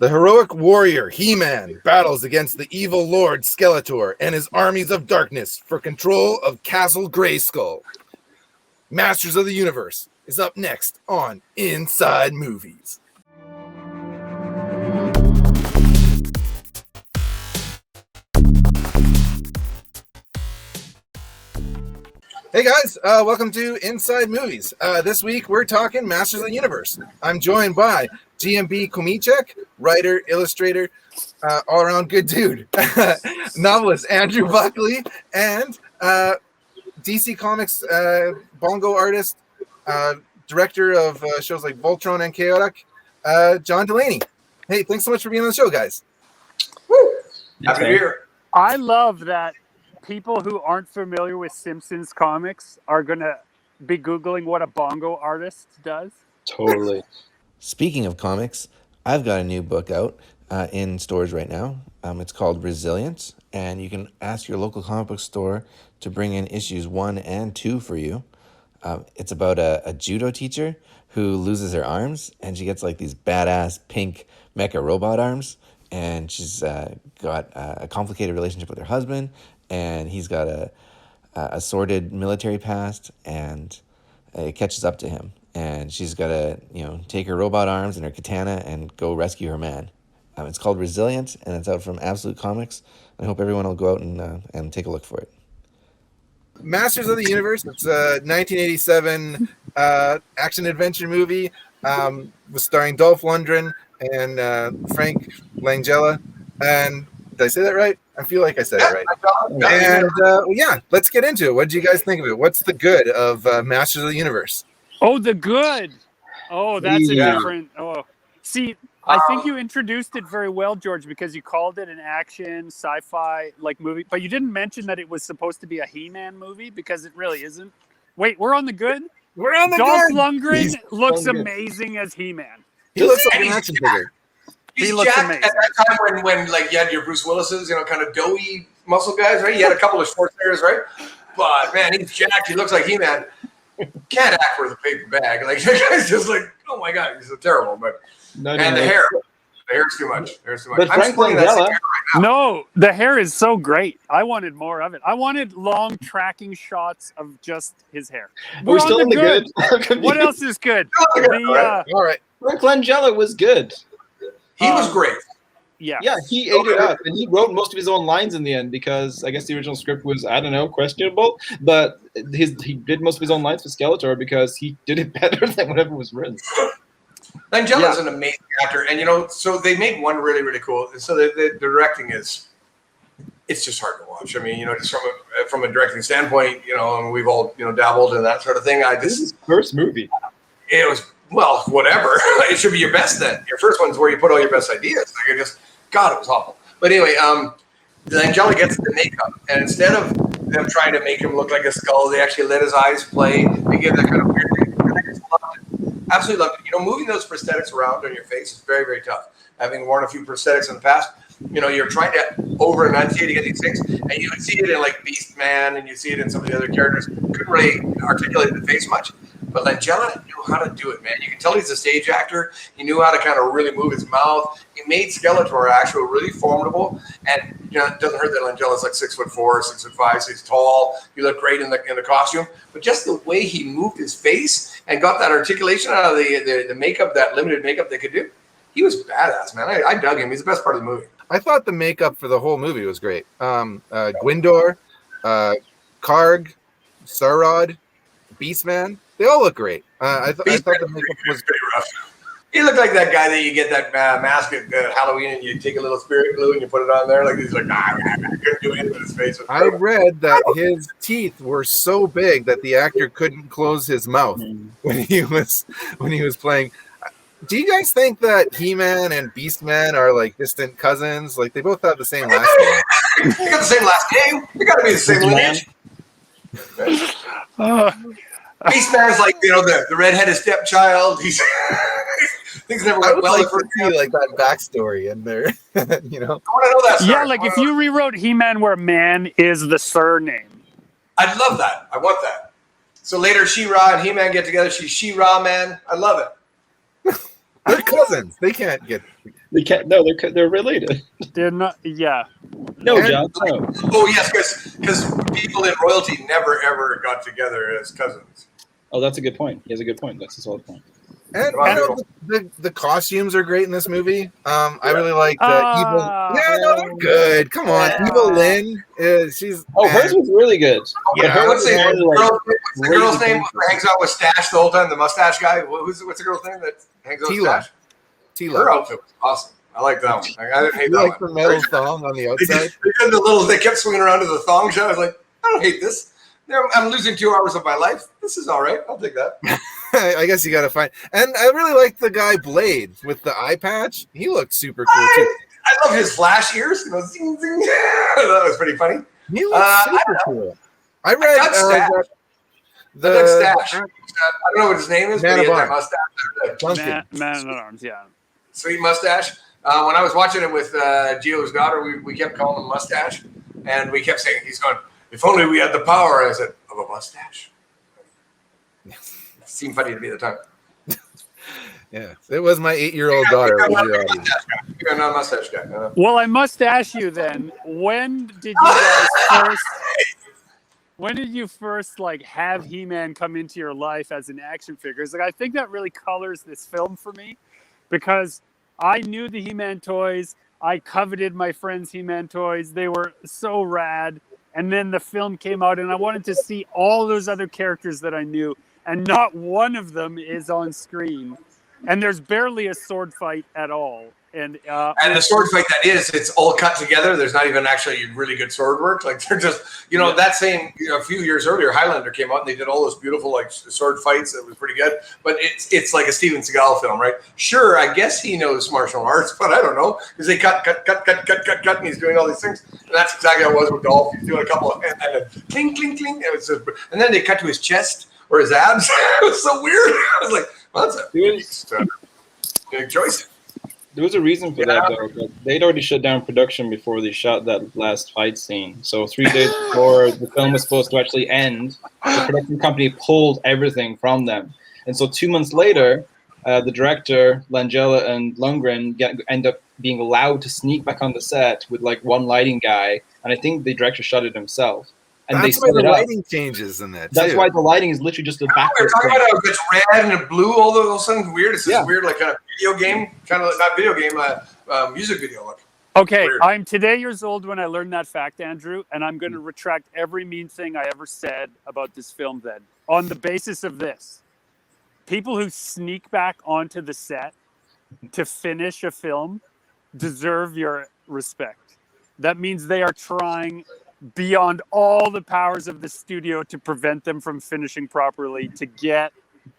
The heroic warrior He-Man battles against the evil Lord Skeletor and his armies of darkness for control of Castle Grayskull. Masters of the Universe is up next on Inside Movies. Hey guys, welcome to Inside Movies. This week we're talking Masters of the Universe. I'm joined by GMB CHOMICHUK, writer, illustrator, all-around good dude, novelist Andrew Buckley, and DC Comics bongo artist, director of shows like Voltron and Chaotic, John Delaney. Hey, thanks so much for being on the show, guys. Woo! Happy to be here. I love that people who aren't familiar with Simpsons comics are going to be Googling what a bongo artist does. Totally. Speaking of comics, I've got a new book out in stores right now. It's called Resilience, and you can ask your local comic book store to bring in issues 1 and 2 for you. It's about a judo teacher who loses her arms, and she gets like these badass pink mecha robot arms, and she's got a complicated relationship with her husband, and he's got a sordid military past, and it catches up to him. And she's got to, take her robot arms and her katana and go rescue her man. It's called Resilient, and it's out from Absolute Comics. I hope everyone will go out and take a look for it. Masters of the Universe. It's a 1987 action-adventure movie. Was starring Dolph Lundgren and Frank Langella. And did I say that right? I feel like I said it right. And yeah, let's get into it. What did you guys think of it? What's the good of Masters of the Universe? Oh, the good. Oh, that's a different. Oh, see, I think you introduced it very well, George, because you called it an action sci-fi like movie, but you didn't mention that it was supposed to be a He-Man movie because it really isn't. Wait, we're on the good. We're on the Dolph good. Lundgren looks amazing as He-Man. He looks like an action figure. He's looks jacked amazing. at that time when like you had your Bruce Willis's, kind of doughy muscle guys, right? You had a couple of Schwarzeneggers, right? But man, he's jacked. He looks like He-Man. Can't act worth a paper bag. Like the guy's just like, oh my god, he's so terrible. But the hair's too much. But Frank Langella, right now. No, the hair is so great. I wanted more of it. I wanted long tracking shots of just his hair. we're still in the good. What else is good? All right. Frank Langella was good. He was great. Yeah, he ate it up, and he wrote most of his own lines in the end because I guess the original script was, I don't know, questionable. But he did most of his own lines for Skeletor because he did it better than whatever was written. Langella's an amazing actor, and so they made one really, really cool. So the directing it's just hard to watch. I mean, just from a directing standpoint, and we've all dabbled in that sort of thing. This is his first movie. It was. Well, whatever. It should be your best then. Your first one's where you put all your best ideas. Like it was awful. But anyway, Langella gets the makeup, and instead of them trying to make him look like a skull, they actually let his eyes play. They give that kind of weird thing. I just loved it. Absolutely loved it. Moving those prosthetics around on your face is very, very tough. Having worn a few prosthetics in the past, you're trying to over-enunciate to get these things, and you would see it in like Beast Man, and you see it in some of the other characters. Couldn't really articulate the face much. But Langella knew how to do it, man. You can tell he's a stage actor. He knew how to kind of really move his mouth. He made Skeletor actually really formidable. And it doesn't hurt that Langella's like 6'4", 6'5", so he's tall. He looked great in the costume. But just the way he moved his face and got that articulation out of the makeup, that limited makeup they could do, he was badass, man. I dug him. He's the best part of the movie. I thought the makeup for the whole movie was great. Gwindor, Karg, Sarod, Beastman. They all look great. I thought the makeup was pretty rough. He looked like that guy that you get that mask at Halloween and you take a little spirit glue and you put it on there. Like he's like, I couldn't do anything with his face. I read that his teeth were so big that the actor couldn't close his mouth when he was playing. Do you guys think that He-Man and Beastman are like distant cousins? Like they both have the same last name. They got the same last name. They got to be the same lineage. Beastman's like the redheaded stepchild. He's things never went well. For see like that backstory in there, I want to know that story. Yeah, like if you rewrote He-Man where man is the surname. I'd love that. I want that. So later, She-Ra and He-Man get together. She's She-Ra, man. I love it. They're cousins. They can't get. They can't. No, they're related. They're not. Yeah. No, John. No. Oh yes, because people in royalty never ever got together as cousins. Oh, that's a good point. He has a good point. That's a solid point. And the costumes are great in this movie. I really like the evil. Yeah, no, they're good. Come on, Evil Lynn. She's. Hers was really good. Yeah, What's the girl's name who hangs out with Stash the whole time? The mustache guy. What's the girl's name that hangs out with Stash? Her outfit was awesome. I like that one. I didn't hate that like the metal thong on the outside. They kept swinging around to the thong shot. I was like, I don't hate this. I'm losing 2 hours of my life. This is all right. I'll take that. I guess you got to find. And I really like the guy Blade with the eye patch. He looked super cool too. I love his flash ears. You know, zing, zing. That was pretty funny. He looked super cool. I read Stash. I don't know what his name is, but he had that mustache. Man at Arms, yeah. Sweet mustache. When I was watching it with Gio's daughter, we kept calling him Mustache, and we kept saying, he's going, if only we had the power, I said, of a mustache. It seemed funny to me at the time. Yeah, it was my 8-year-old daughter. You're not a mustache guy. Well, I must ask you then, when did you guys first... When did you first have He-Man come into your life as an action figure? Like, I think that really colors this film for me, because I knew the He-Man toys. I coveted my friends' He-Man toys. They were so rad. And then the film came out, and I wanted to see all those other characters that I knew, and not one of them is on screen. And there's barely a sword fight at all. And the sword fight it's all cut together. There's not even actually really good sword work. Like, they're just, that same, a few years earlier, Highlander came out and they did all those beautiful sword fights. It was pretty good. But it's like a Steven Seagal film, right? Sure, I guess he knows martial arts, but I don't know, because they cut, and he's doing all these things. And that's exactly how it was with Dolph. He's doing a couple of, and then cling, cling, cling. And then they cut to his chest or his abs. It was so weird. I was like, well, that's a big choice. There was a reason for that, though. They'd already shut down production before they shot that last fight scene. So 3 days before the film was supposed to actually end, the production company pulled everything from them. And so 2 months later, the director, Langella and Lundgren, end up being allowed to sneak back on the set with one lighting guy. And I think the director shot it himself. And that's why the lighting changes in that. That's why the lighting is literally just a backwards. We're talking about how it's red and blue, all those things weird. It's this weird, kind of video game, not video game, music video look. Okay, I'm today years old when I learned that fact, Andrew, and I'm going to retract every mean thing I ever said about this film then. On the basis of this, people who sneak back onto the set to finish a film deserve your respect. That means they are trying beyond all the powers of the studio to prevent them from finishing properly to get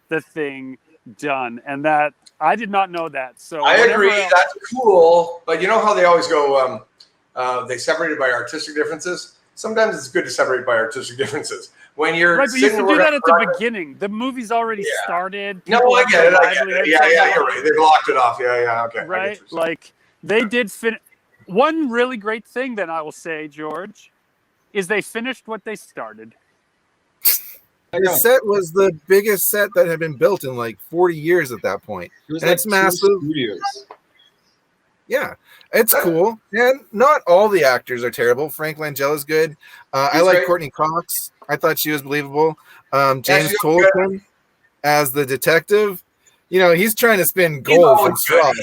the thing done. And that I did not know that. So I agree. That's cool. But you know how they always go, they separated by artistic differences? Sometimes it's good to separate by artistic differences. When you're right, but you can do that at the beginning. The movie's already started. No, I get it. Yeah, you're right. They've locked it off. Yeah, okay. Right? They did finish. One really great thing, then, I will say, George, is they finished what they started. The set was the biggest set that had been built in 40 years at that point. And it's massive. Studios. Yeah, it's cool. And not all the actors are terrible. Frank Langella's good. I like Courtney Cox. I thought she was believable. James Tolkien as the detective. He's trying to spin gold from straw.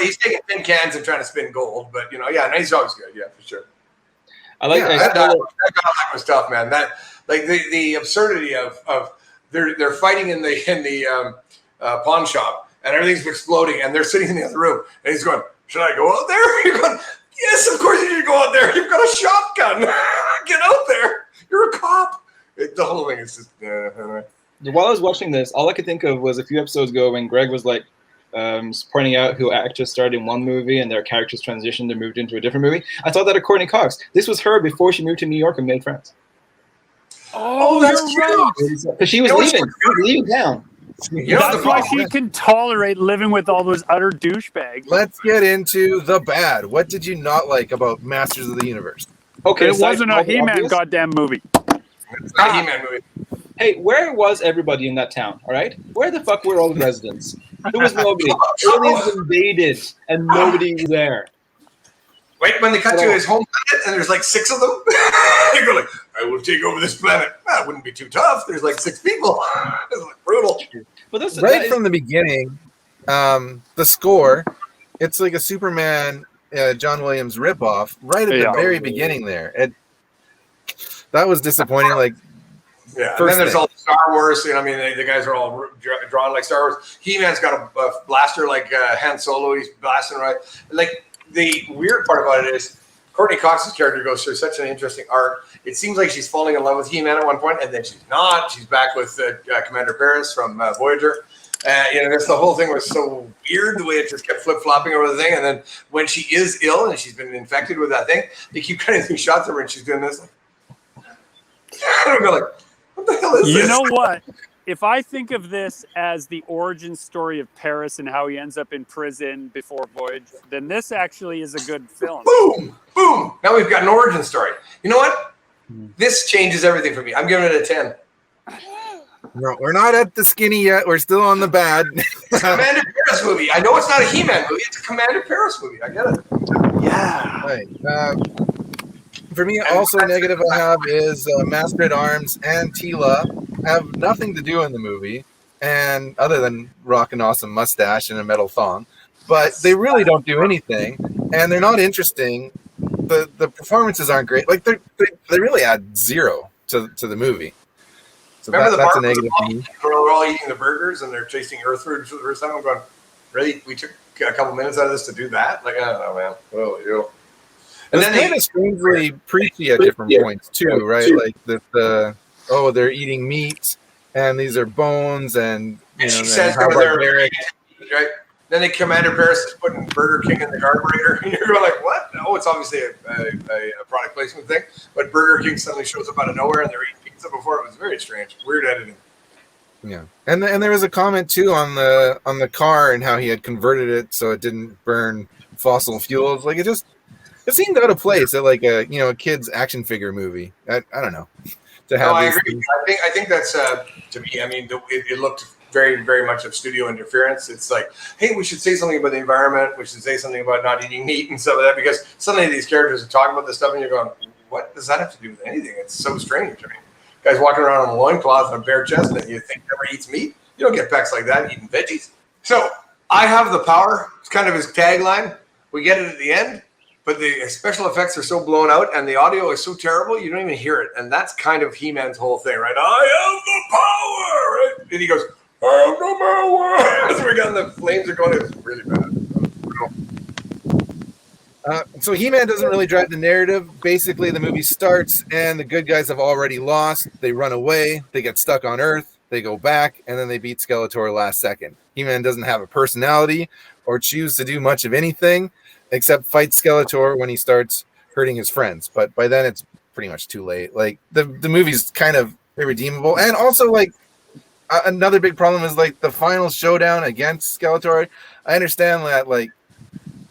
He's taking tin cans and trying to spin gold. But, he's always good. Yeah, for sure. That was tough, man. That the absurdity of they're fighting in the pawn shop and everything's exploding and they're sitting in the other room and he's going, should I go out there? You're going, yes, of course you should go out there. You've got a shotgun. Get out there. You're a cop. The whole thing is just. While I was watching this, all I could think of was a few episodes ago when Greg was pointing out who actors started in one movie and their characters transitioned and moved into a different movie. I thought that of Courtney Cox. This was her before she moved to New York and made friends. Oh, that's right. Because she was leaving town. That's why she can tolerate living with all those utter douchebags. Let's get into the bad. What did you not like about Masters of the Universe? Okay, it wasn't a He-Man goddamn movie. It's not a He-Man movie. Hey, where was everybody in that town? All right, where the fuck were all the residents? There was nobody. Aliens invaded, and nobody was there. Right when they cut to his home planet, and there's like 6 of them. They go like, "I will take over this planet." That wouldn't be too tough. There's like 6 people. It's like brutal. But that's Right from the beginning, the score, it's like a Superman John Williams ripoff. Right at the very beginning there, that was disappointing. Like, yeah. And then there's all the Star Wars. You know, I mean, the guys are all drawn like Star Wars. He-Man's got a blaster like Han Solo. He's blasting right. Like, the weird part about it is Courtney Cox's character goes through such an interesting arc. It seems like she's falling in love with He-Man at one point, and then she's not. She's back with Commander Paris from Voyager. You know, the whole thing was so weird, the way it just kept flip-flopping over the thing. And then when she is ill and she's been infected with that thing, they keep cutting these shots of her, and she's doing this. Like, I go like, what the hell is this? You know what? If I think of this as the origin story of Paris and how he ends up in prison before Voyage, then this actually is a good film. Boom! Boom! Now we've got an origin story. You know what? This changes everything for me. I'm giving it a 10. No, we're not at the skinny yet. We're still on the bad. It's a Commander Paris movie. I know it's not a He-Man movie. It's a Commander Paris movie. I get it. Yeah. Right. For me, also negative I have is Master at Arms and Tila have nothing to do in the movie, and other than rock an awesome mustache and a metal thong, but they really don't do anything, and they're not interesting. The performances aren't great. Like they really add 0 to the movie. So that's a negative for me. They're all eating the burgers and they're chasing Earthridge for the first time. I'm going, really? We took a couple minutes out of this to do that? Like, I don't know, man. Oh, you. And then kind of strangely preachy at different points too, right? Like they're eating meat, and these are bones, and she says right? Then Commander Paris is putting Burger King in the carburetor, and you're going like, what? No, it's obviously a product placement thing, but Burger King suddenly shows up out of nowhere, and they're eating pizza before. It was very strange, weird editing. Yeah, and there was a comment too on the car and how he had converted it so it didn't burn fossil fuels. Like it seemed out of place at like a kid's action figure movie. I don't know. I agree. I think that's to me. I mean, it looked very, very much of studio interference. It's like, hey, we should say something about the environment. We should say something about not eating meat and stuff like that, because suddenly these characters are talking about this stuff, and you're going, what does that have to do with anything? It's so strange. I mean, guys walking around in a loincloth and a bare chest, and you think never eats meat. You don't get pecs like that eating veggies. So I have the power. It's kind of his tagline. We get it at the end. But the special effects are so blown out, and the audio is so terrible, you don't even hear it. And that's kind of He-Man's whole thing, right? I have the power, right? And he goes, I have the power. As we're getting the flames are going, it's really bad. So He-Man doesn't really drive the narrative. Basically, the movie starts, and the good guys have already lost. They run away. They get stuck on Earth. They go back, and then they beat Skeletor last second. He-Man doesn't have a personality or choose to do much of anything, except fight Skeletor when he starts hurting his friends. But by then it's pretty much too late. Like the movie's kind of irredeemable. And also like another big problem is like the final showdown against Skeletor. I understand that like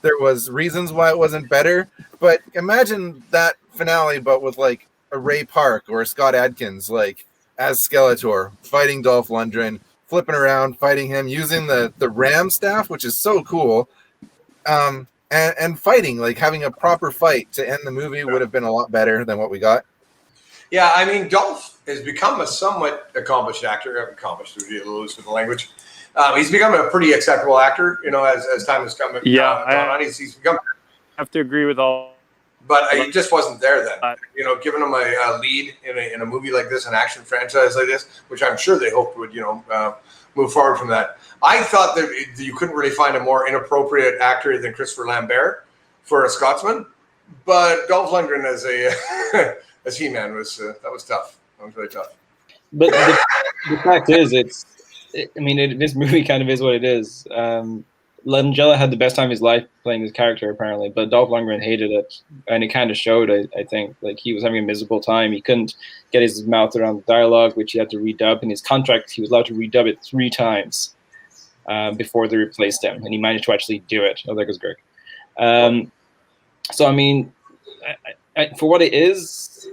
there was reasons why it wasn't better, but imagine that finale, but with like a Ray Park or a Scott Adkins, like as Skeletor fighting Dolph Lundgren, flipping around, fighting him, using the ram staff, which is so cool. And fighting, like having a proper fight to end the movie would have been a lot better than what we got. Yeah, I mean, Dolph has become a somewhat accomplished actor. Accomplished would be a little loose with the language. He's become a pretty acceptable actor, as time has come. He's become. I have to agree with all. But he just wasn't there then. Giving him a lead in a movie like this, an action franchise like this, which I'm sure they hoped would, move forward from that. I thought that you couldn't really find a more inappropriate actor than Christopher Lambert for a Scotsman, but Dolph Lundgren as He-Man was tough. That was really tough. But the fact is, this movie kind of is what it is. Langella had the best time of his life playing this character, apparently, but Dolph Lundgren hated it, and it kind of showed, I think. Like, he was having a miserable time. He couldn't get his mouth around the dialogue, which he had to redub. In his contract, he was allowed to redub it 3 times before they replaced him, and he managed to actually do it. Oh, there goes Greg. So, I mean, for what it is,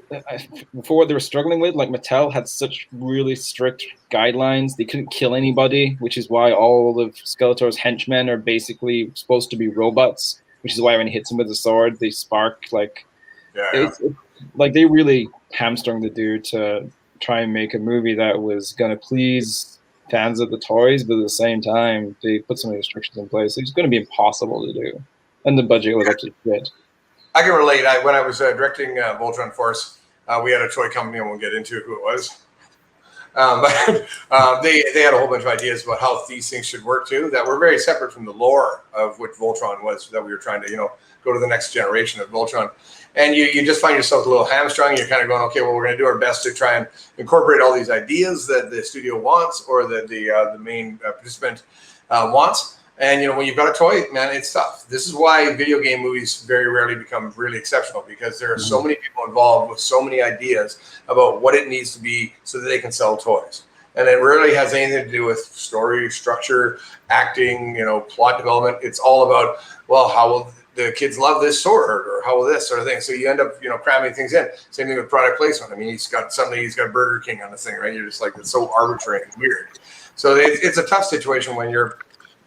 for what they were struggling with, like Mattel had such really strict guidelines. They couldn't kill anybody, which is why all of Skeletor's henchmen are basically supposed to be robots. Which is why when he hits them with a sword, they spark. Like, like they really hamstrung the dude to try and make a movie that was gonna please fans of the toys, but at the same time, they put some restrictions in place. It's going to be impossible to do, and the budget was actually good. I can relate. When I was directing Voltron Force, we had a toy company, and we'll get into who it was. But they had a whole bunch of ideas about how these things should work too, that were very separate from the lore of what Voltron was, that we were trying to, go to the next generation of Voltron. And you just find yourself a little hamstrung. You're kind of going, okay, well, we're going to do our best to try and incorporate all these ideas that the studio wants, or that the main participant wants. And, when you've got a toy, man, it's tough. This is why video game movies very rarely become really exceptional, because there are so many people involved with so many ideas about what it needs to be so that they can sell toys. And it rarely has anything to do with story, structure, acting, plot development. It's all about, well, how will the kids love this sword, or how will this sort of thing. So you end up, cramming things in. Same thing with product placement. I mean, he's got Burger King on the thing, right? You're just like, it's so arbitrary and weird. So it's a tough situation when you're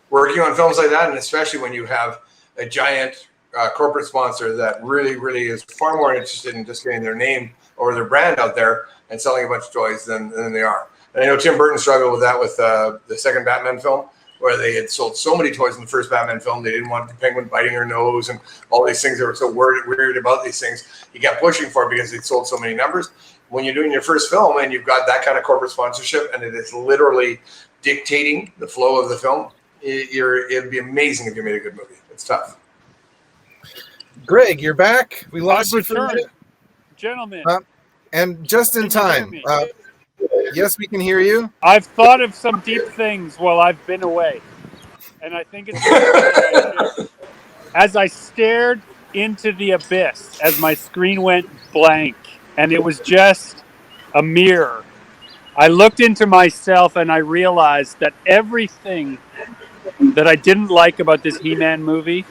working on films like that, and especially when you have a giant corporate sponsor that really, really is far more interested in just getting their name or their brand out there and selling a bunch of toys than they are. And I know Tim Burton struggled with that with the second Batman film, where they had sold so many toys in the first Batman film. They didn't want the Penguin biting her nose and all these things. They were so weird about these things. He kept pushing for it because they'd sold so many numbers. When you're doing your first film and you've got that kind of corporate sponsorship, and it is literally dictating the flow of the film, it'd be amazing if you made a good movie. It's tough. Greg, you're back. We lost you for a minute. Gentlemen. And just in time. Yes, we can hear you. I've thought of some deep things while I've been away. And I think it's as I stared into the abyss, as my screen went blank, and it was just a mirror, I looked into myself and I realized that everything that I didn't like about this He-Man movie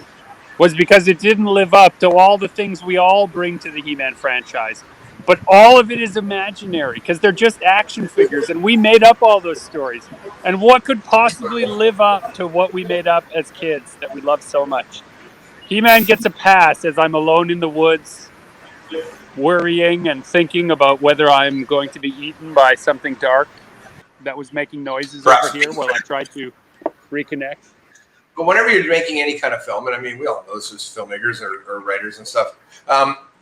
was because it didn't live up to all the things we all bring to the He-Man franchise. But all of it is imaginary, because they're just action figures, and we made up all those stories. And what could possibly live up to what we made up as kids that we love so much? He-Man gets a pass as I'm alone in the woods, worrying and thinking about whether I'm going to be eaten by something dark that was making noises over here while I tried to reconnect. But whenever you're making any kind of film, and I mean, we all know this as filmmakers or writers and stuff,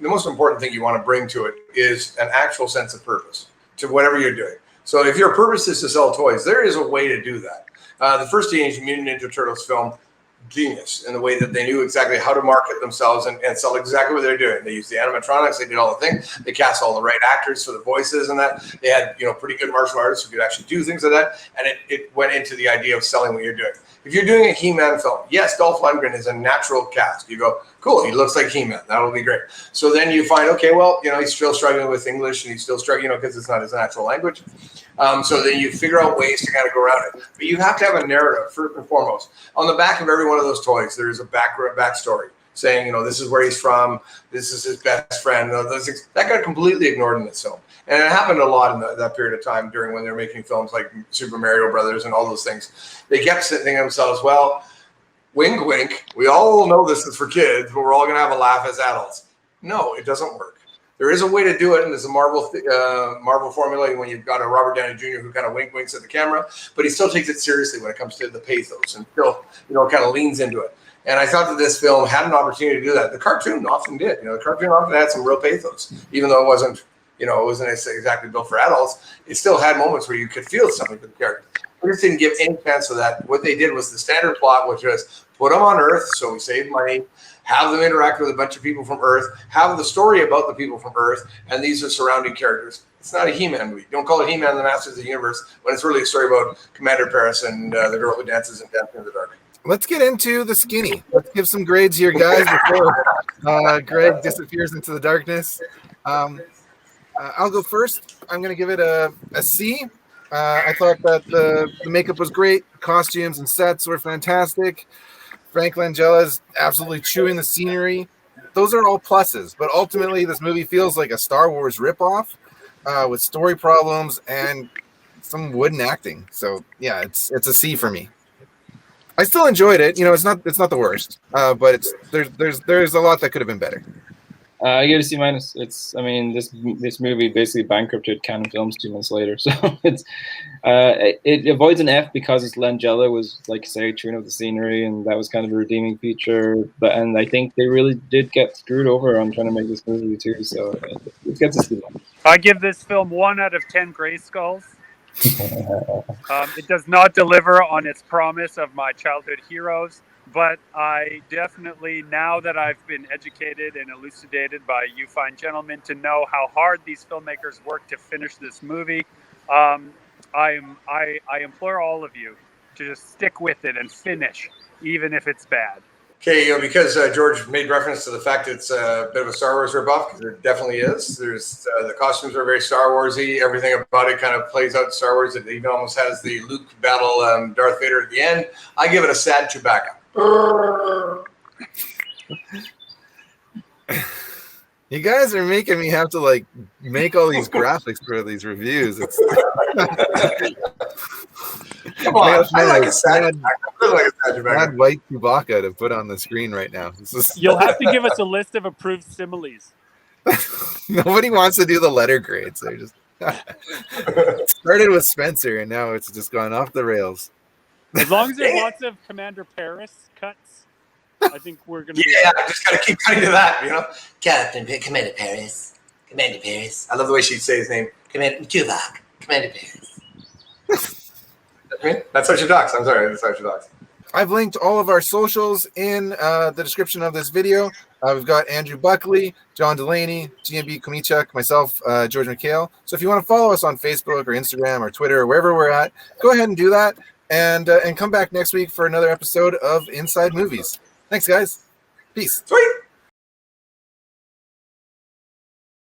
the most important thing you want to bring to it is an actual sense of purpose to whatever you're doing. So if your purpose is to sell toys, there is a way to do that. The first Teenage Mutant Ninja Turtles film, genius in the way that they knew exactly how to market themselves and sell exactly what they're doing. They used the animatronics, they did all the things, they cast all the right actors for the voices and that. They had, pretty good martial artists who could actually do things like that, and it went into the idea of selling what you're doing. If you're doing a He-Man film, yes, Dolph Lundgren is a natural cast. You go, cool, he looks like He-Man. That'll be great. So then you find, okay, well, he's still struggling with English, and he's still struggling, because it's not his natural language. So then you figure out ways to kind of go around it. But you have to have a narrative, first and foremost. On the back of every one of those toys, there's a backstory saying, this is where he's from, this is his best friend. Those things. That got completely ignored in this film. And it happened a lot in that period of time during when they were making films like Super Mario Brothers and all those things. They kept thinking to themselves, well, wink, wink, we all know this is for kids, but we're all going to have a laugh as adults. No, it doesn't work. There is a way to do it, and there's a Marvel formula when you've got a Robert Downey Jr. who kind of winks at the camera, but he still takes it seriously when it comes to the pathos and still, kind of leans into it. And I thought that this film had an opportunity to do that. The cartoon often did. The cartoon often had some real pathos, even though it wasn't exactly built for adults. It still had moments where you could feel something for the character. We just didn't give any chance of that. What they did was the standard plot, which was put them on Earth, so we save money, have them interact with a bunch of people from Earth, have the story about the people from Earth, and these are surrounding characters. It's not a He-Man movie. Don't call it He-Man and the Masters of the Universe when it's really a story about Commander Paris and the girl who dances and Dancing in the Dark. Let's get into the skinny. Let's give some grades here, guys, before Greg disappears into the darkness. I'll go first. I'm going to give it a C. I thought that the makeup was great. Costumes and sets were fantastic. Frank Langella is absolutely chewing the scenery. those are all pluses. But ultimately, this movie feels like a Star Wars ripoff with story problems and some wooden acting. So yeah, it's a C for me. I still enjoyed it. You know, it's not the worst, but there's a lot that could have been better. I give it a C minus. I mean, this movie basically bankrupted Canon Films 2 months later, so it avoids an F because its Langella was, like, say, tune of the scenery, and that was kind of a redeeming feature. And I think they really did get screwed over on trying to make this movie too. So it gets a C minus. I give this film 1 out of 10 gray skulls. It does not deliver on its promise of my childhood heroes, but I definitely, now that I've been educated and elucidated by you fine gentlemen to know how hard these filmmakers work to finish this movie, I implore all of you to just stick with it and finish, even if it's bad. Okay, because George made reference to the fact it's a bit of a Star Wars ripoff, because there definitely is. There's the costumes are very Star Warsy. Everything about it kind of plays out Star Wars. It even almost has the Luke battle Darth Vader at the end. I give it a sad Chewbacca. You guys are making me have to like make all these graphics for these reviews. It's Come on, I like a sad bad white Chewbacca to put on the screen right now. You'll have to give us a list of approved similes. Nobody wants to do the letter grades. They're just started with Spencer, and now it's just gone off the rails. As long as there's lots of Commander Paris cuts, I think we're going to be... Yeah, I just got to keep cutting to that, you know? Commander Paris. Commander Paris. I love the way she'd say his name. Commander Tuvok. Commander Paris. That's how she talks. I'm sorry, that's how she talks. I've linked all of our socials in the description of this video. We've got Andrew Buckley, John Delaney, GMB CHOMICHUK, myself, George Michail. So if you want to follow us on Facebook or Instagram or Twitter or wherever we're at, go ahead and do that. And come back next week for another episode of Inside Movies. Thanks, guys. Peace. Sweet.